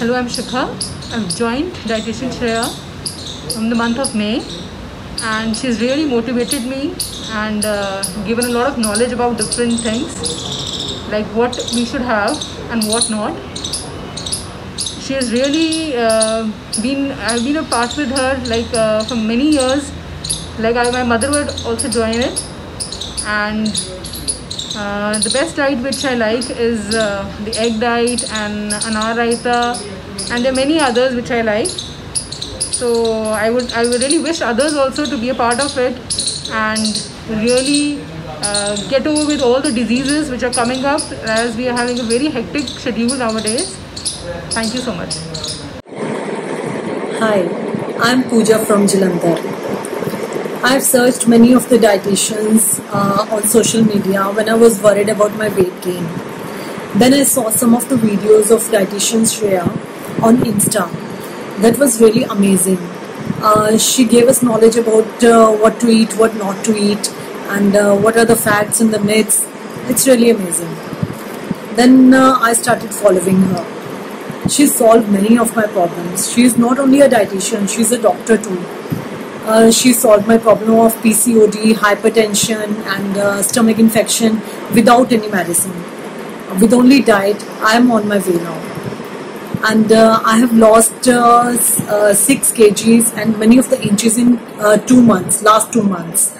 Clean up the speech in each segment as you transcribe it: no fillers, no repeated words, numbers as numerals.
Hello, I'm Shikha. I've joined Dietitian Shreya from the month of May, and she's really motivated me and given a lot of knowledge about different things, like what we should have and what not. She has really I've been a part with her for many years. My mother would also join it, and the best diet which I like is the egg diet and anar raita, and there are many others which I like. So I would really wish others also to be a part of it and really get over with all the diseases which are coming up, as we are having a very hectic schedule nowadays. Thank you so much. Hi, I'm Pooja from Jalandhar. I've searched many of the dietitians on social media when I was worried about my weight gain. Then I saw some of the videos of dietitian Shreya on Insta. That was really amazing. She gave us knowledge about what to eat, what not to eat, and what are the facts and the myths. It's really amazing. Then I started following her. She solved many of my problems. She is not only a dietitian, she's a doctor too. She solved my problem of PCOD, hypertension and stomach infection without any medicine. With only diet, I am on my way now. And I have lost 6 kgs and many of the inches in last 2 months.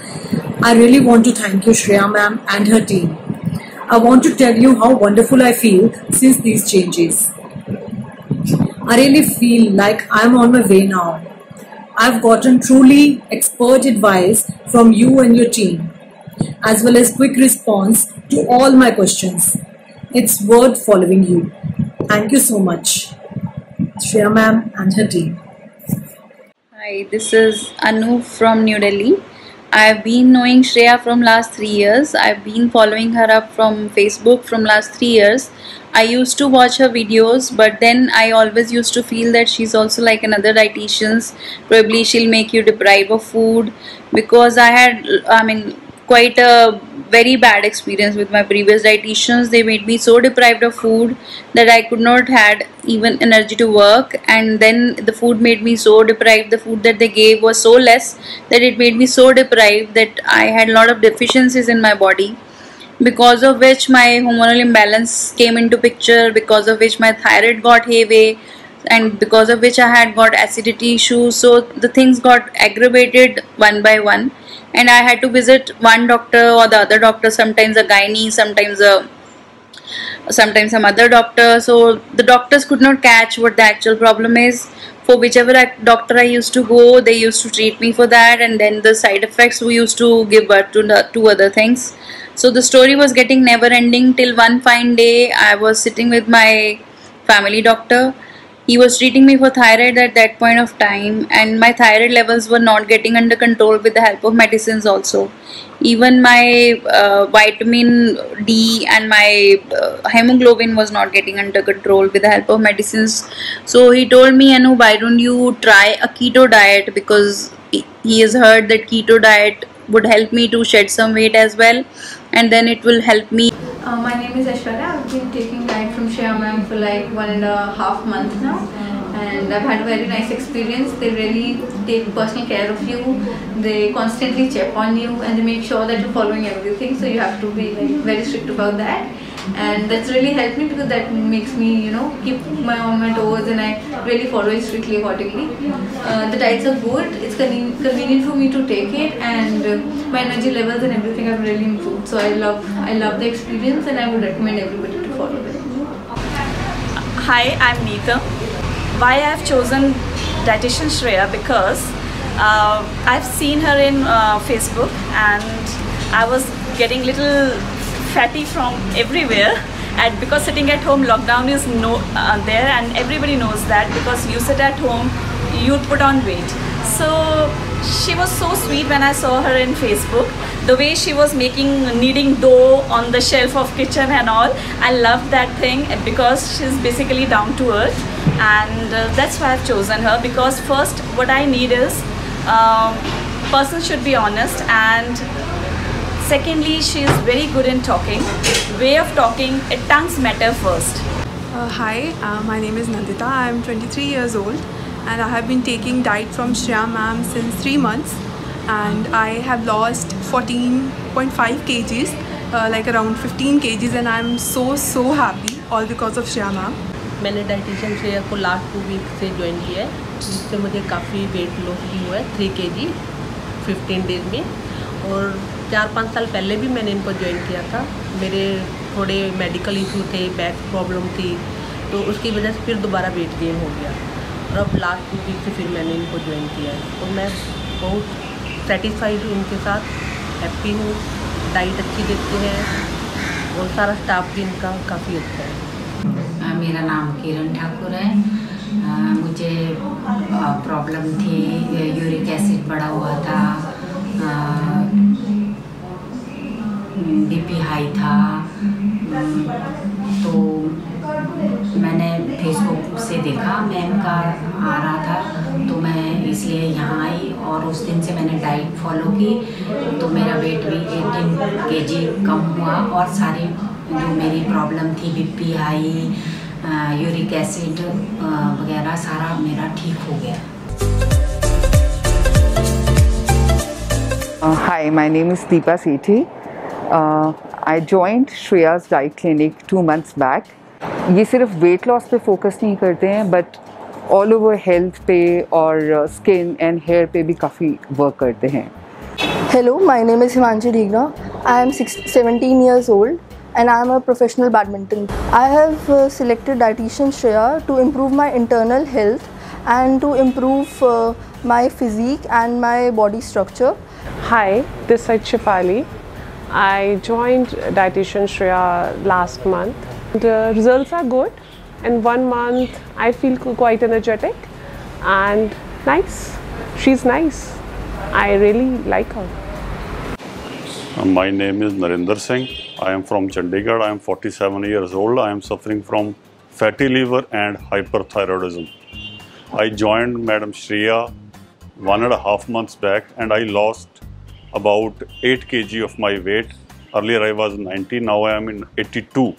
I really want to thank you, Shreya ma'am and her team. I want to tell you how wonderful I feel since these changes. I really feel like I am on my way now. I've gotten truly expert advice from you and your team, as well as quick response to all my questions. It's worth following you. Thank you so much, Shreya ma'am and her team. Hi, this is Anu from New Delhi. I've been knowing Shreya from last 3 years. I've been following her up from Facebook from last 3 years. I used to watch her videos, but then I always used to feel that she's also like another dietitians. Probably she'll make you deprive of food, because I had quite a very bad experience with my previous dietitians. They made me so deprived of food that I could not had even energy to work, and then the food made me so deprived. The food that they gave was so less that it made me so deprived that I had a lot of deficiencies in my body, because of which my hormonal imbalance came into picture, because of which my thyroid got heavy, and because of which I had got acidity issues. So the things got aggravated one by one, and I had to visit one doctor or the other doctor, sometimes a gynae, sometimes some other doctor. So the doctors could not catch what the actual problem is. For whichever doctor I used to go, they used to treat me for that, and then the side effects we used to give birth to the 2 other things. So the story was getting never ending, till one fine day I was sitting with my family doctor. He was treating me for thyroid at that point of time, and my thyroid levels were not getting under control with the help of medicines also. Even my vitamin D and my hemoglobin was not getting under control with the help of medicines. So he told me, Anu, why don't you try a keto diet, because he has heard that keto diet would help me to shed some weight as well, and then it will help me. My name is Aishwarya. I've been taking diet from Shreya ma'am for like 1.5 months now, and I've had a very nice experience. They really take personal care of you. They constantly check on you, and they make sure that you're following everything. So you have to be like very strict about that, and that's really helped me, because that makes me keep on my toes, and I really follow it strictly accordingly. The diets are good. It's convenient for me to take it, and my energy levels and everything have really improved. So I love the experience, and I would recommend everybody to follow it. Hi, I'm Neeta. Why I've chosen dietitian Shreya? Because I've seen her in Facebook, and I was getting little fatty from everywhere, and because sitting at home, lockdown is there, and everybody knows that, because you sit at home, you put on weight. So she was so sweet when I saw her in Facebook. The way she was kneading dough on the shelf of kitchen and all, I loved that thing, because she's basically down to earth, and that's why I've chosen her. Because first, what I need is person should be honest, and secondly, she is very good in talking. Way of talking, tongues matter first. Hi, my name is Nandita. I am 23 years old and I have been taking diet from Shreya ma'am since 3 months, and I have lost 14.5 kgs, like around 15 kgs, and I am so happy, all because of Shreya ma'am. मैंने dietitian Shreya को last 2 week से join किया है, जिससे मुझे काफ़ी weight loss भी हुआ है 3 kg 15 डेज में। और 4-5 साल पहले भी मैंने इनको ज्वाइन किया था। मेरे थोड़े मेडिकल इशू थे, बैक प्रॉब्लम थी, तो उसकी वजह से फिर दोबारा वेट गेन हो गया और अब लास्ट 2 वीक से फिर मैंने इनको ज्वाइन किया है। तो मैं बहुत सेटिस्फाइड हूँ इनके साथ, हैप्पी हूँ। डाइट अच्छी देते हैं और सारा स्टाफ भी इनका काफ़ी अच्छा है। मेरा नाम किरण ठाकुर है। मुझे प्रॉब्लम थी, यूरिक एसिड बढ़ा हुआ था, बीपी हाई था, तो मैंने फेसबुक से देखा मैम का आ रहा था, तो मैं इसलिए यहाँ आई और उस दिन से मैंने डाइट फॉलो की, तो मेरा वेट भी 18 kg कम हुआ और सारी जो मेरी प्रॉब्लम थी, बीपी हाई, यूरिक एसिड वगैरह, सारा मेरा ठीक हो गया। Hi, my name is Deepa Sethi. I joined Shreya's Diet Clinic 2 months back. ये सिर्फ वेट लॉस पे फोकस नहीं करते हैं, बट ऑल ओवर हेल्थ पे और स्किन एंड हेयर पे भी काफ़ी वर्क करते हैं। Hello, my name is Himanshi Dhigra. I am 17 years old and I am a professional badminton. I have selected dietitian Shreya to improve my internal health and to improve my physique and my body structure. Hi, this is Shifali. I joined dietitian Shreya last month. The results are good. In 1 month, I feel quite energetic and nice. She's nice. I really like her. My name is Narinder Singh. I am from Chandigarh. I am 47 years old. I am suffering from fatty liver and hyperthyroidism. I joined Madam Shreya 1.5 months back and I lost about 8 kg of my weight. Earlier I was 90, now I am in 82.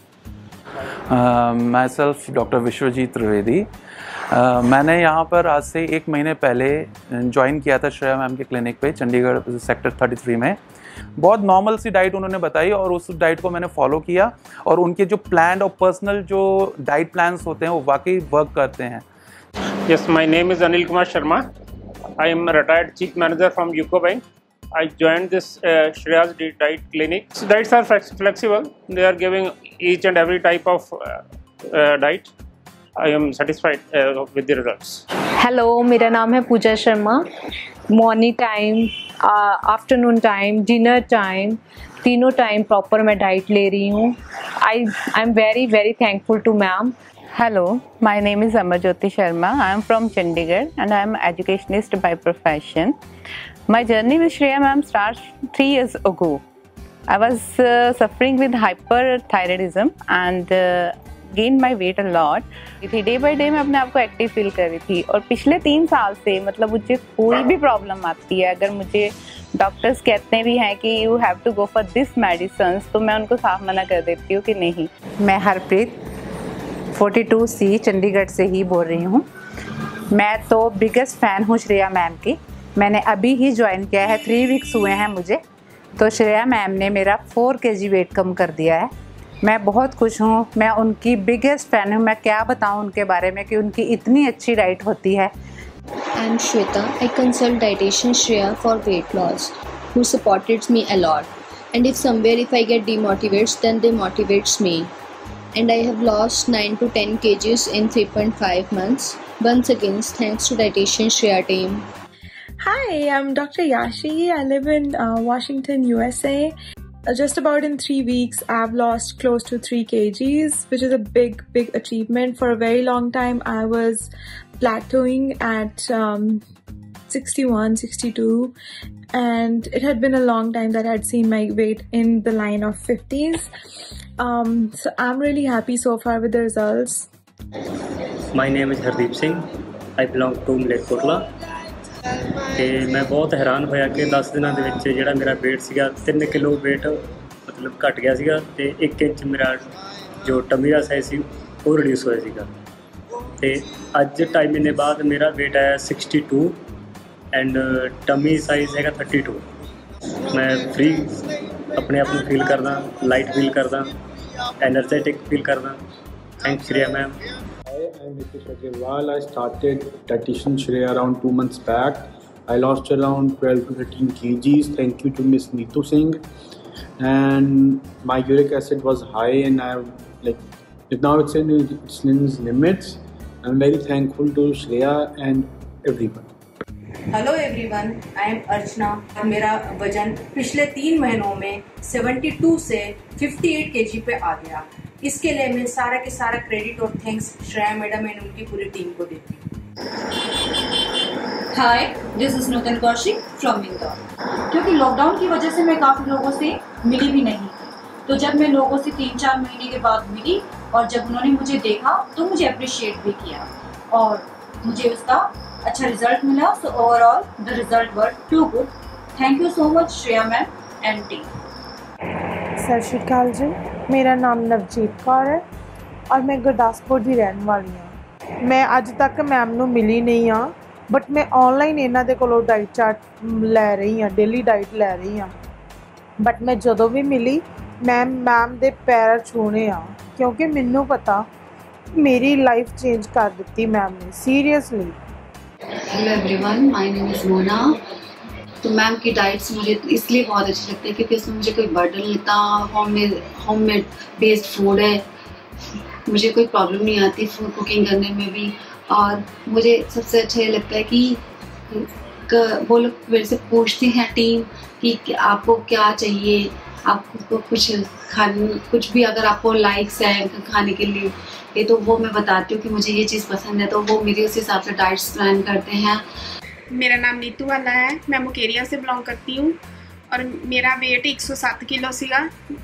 Myself, Dr. Vishwajit Trivedi. मैंने यहाँ पर आज से 1 महीने पहले join किया था Shreya ma'am के क्लिनिक पे, चंडीगढ़ सेक्टर 33 में। बहुत नॉर्मल सी डाइट उन्होंने बताई और उस डाइट को मैंने फॉलो किया और उनके जो प्लान और पर्सनल जो डाइट प्लान्स होते हैं वो वाकई वर्क करते हैं। Yes, my name is Anil Kumar Sharma. I am a retired chief manager from UCO Bank. I joined this Shreya's diet clinic. So diets are flexible. They are giving each and every type of diet. I am satisfied with the results. Hello, मेरा नाम है Pooja Sharma. Morning time, afternoon time, dinner time, तीनों time proper मैं diet ले रही हूँ। I am very thankful to ma'am. Hello, my name is Amarjyoti Sharma. I am from Chandigarh and I am an educationist by profession. My journey with Shreya ma'am starts 3 years ago. I was suffering with hyperthyroidism and gained my weight a lot. Day by day मैं अपने आप को active feel कर रही थी और पिछले 3 साल से मतलब मुझे कोई भी प्रॉब्लम आती है, अगर मुझे डॉक्टर्स कहते भी हैं कि you have to go for this medicines, तो मैं उनको साफ मना कर देती हूँ कि नहीं। मैं हरप्रीत 42C चंडीगढ़ से ही बोल रही हूँ। मैं तो बिगेस्ट फ़ैन हूँ श्रेया मैम की। मैंने अभी ही ज्वाइन किया है, 3 वीक्स हुए हैं मुझे। तो श्रेया मैम ने मेरा 4 kg वेट कम कर दिया है। मैं बहुत खुश हूँ, मैं उनकी बिगेस्ट फ़ैन हूँ। मैं क्या बताऊँ उनके बारे में कि उनकी इतनी अच्छी डाइट होती है। I am Shweta. I consult dietitian Shreya for weight loss, who supported me a lot. And if I get demotivated, then they motivates me. And I have lost 9 to 10 kgs in 3.5 months. Once again, thanks to dietitian Shreya team. Hi, I'm Dr. Yashi. I live in Washington, USA. Just about in 3 weeks, I've lost close to 3 kgs, which is a big achievement. For a very long time, I was plateauing at 61, 62, and it had been a long time that I'd seen my weight in the line of 50s. So I'm really happy so far with the results. My name is Hardeep Singh. I belong to Malerkotla. ਤੇ ਮੈਂ ਬਹੁਤ ਹੈਰਾਨ ਹੋਇਆ ਕਿ 10 ਦਿਨਾਂ ਦੇ ਵਿੱਚ ਜਿਹੜਾ ਮੇਰਾ weight ਸੀਗਾ 3 ਕਿਲੋ weight ਮਤਲਬ ਘਟ ਗਿਆ ਸੀਗਾ ਤੇ 1 ਇੰਚ ਮੇਰਾ ਜੋ ਟਮੀ ਦਾ ਸਾਈਜ਼ ਸੀ ਉਹ ਰਿਡਿਊਸ ਹੋਇਆ ਸੀਗਾ। ਤੇ ਅੱਜ 2.5 ਮਹੀਨੇ ਬਾਅਦ ਮੇਰਾ weight ਆਇਆ 62 ਐਂਡ ਟਮੀ ਸਾਈਜ਼ ਹੈਗਾ 32। ਮੈਂ ਫ੍ਰੀ ਆਪਣੇ ਆਪ ਨੂੰ ਫੀਲ ਕਰਦਾ, ਲਾਈਟ ਫੀਲ ਕਰਦਾ, एनर्जेटिक फील करना। Thanks Shreya ma'am. Hi, I'm Nitish Agarwal. I started dietitian Shreya around 2 months back. I lost around 12 to 13 kgs. Thank you to Miss Neetu Singh. And my uric acid was high, and now it's in its limits. I'm very thankful to Shreya and everyone. Hello everyone, I am Archana. मेरा वजन पिछले 3 महीनों में 72 से 58 kg पे आ गया। इसके लिए मैं सारा के सारा क्रेडिट और थैंक्स श्रेया मैडम एंड उनकी पूरी टीम को देती हूँ। Hi, this is Nutan Kaushik from Indore. क्योंकि लॉकडाउन की वजह से मैं काफ़ी लोगों से मिली भी नहीं थी, तो जब मैं लोगों से 3-4 महीने के बाद मिली और जब उन्होंने मुझे देखा तो मुझे अप्रिशिएट भी किया और मुझे उसका अच्छा रिजल्ट मिला। So overall the result were too good. Thank you so much Shreya ma'am and team. Sat Sri अकाल जी, मेरा नाम नवजीत कौर है और मैं गुरदासपुर की रहने वाली हाँ। मैं अज तक मैम नूं मिली नहीं हाँ, बट मैं ऑनलाइन इन्हां दे कोलों डाइट चार्ट लै रही हाँ, डेली डाइट लै रही हाँ। बट मैं जदों भी मिली मैम दे पैर छूने हाँ, क्योंकि मैनूं पता मेरी लाइफ चेंज कर दी मैम ने, seriously. Hello everyone, my name is Mona. तो मैम की डाइट्स मुझे इसलिए बहुत अच्छी लगती है क्योंकि उसमें मुझे कोई बर्डन नहीं था। होममेड बेस्ड फूड है, मुझे कोई प्रॉब्लम नहीं आती फूड कुकिंग करने में भी। और मुझे सबसे अच्छा ये लगता है कि वो लोग मेरे से पूछते हैं टीम कि आपको क्या चाहिए, आपको कुछ भी अगर आपको लाइक्स है खाने के लिए ये, तो वो मैं बताती हूँ कि मुझे ये चीज़ पसंद है, तो वो मेरे उस हिसाब से डाइट्स प्लान करते हैं। मेरा नाम नीतू वाला है, मैं मुकेरिया से बिलोंग करती हूँ और मेरा वेट 107 किलो सीगा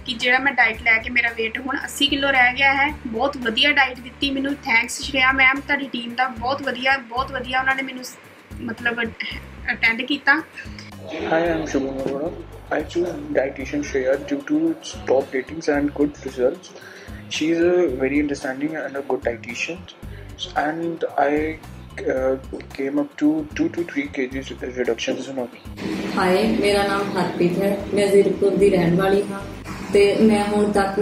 कि ਜਿਹੜਾ मैं डाइट लैके मेरा वेट हुण 80 किलो रह गया है। बहुत वधिया डाइट दी मैनू, थैंक्स श्रेया मैम, तुहाडी टीम का बहुत वधिया उन्होंने मैनू मतलब अटेंड किया। Hi, I'm Shubham Arora. I choose dietitian Shreya due to its top ratings and good results. She's a very understanding and a good dietitian, and I came up to 2 to 3 kg reduction in a month. हाय, मेरा नाम हरप्रीत है, मैं जीरकपुर की रहने वाली हाँ। ते मैं हुण तक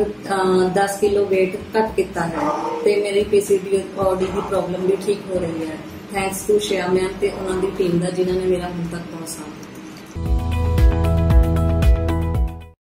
10 किलो वेट घट किया है ते मेरी PCOD की प्रॉब्लम भी ठीक हो रही है। थैंक्स टू श्रेया मैम ते उन्होंने टीम का जिन्होंने मेरा हुण तक बहुत साथ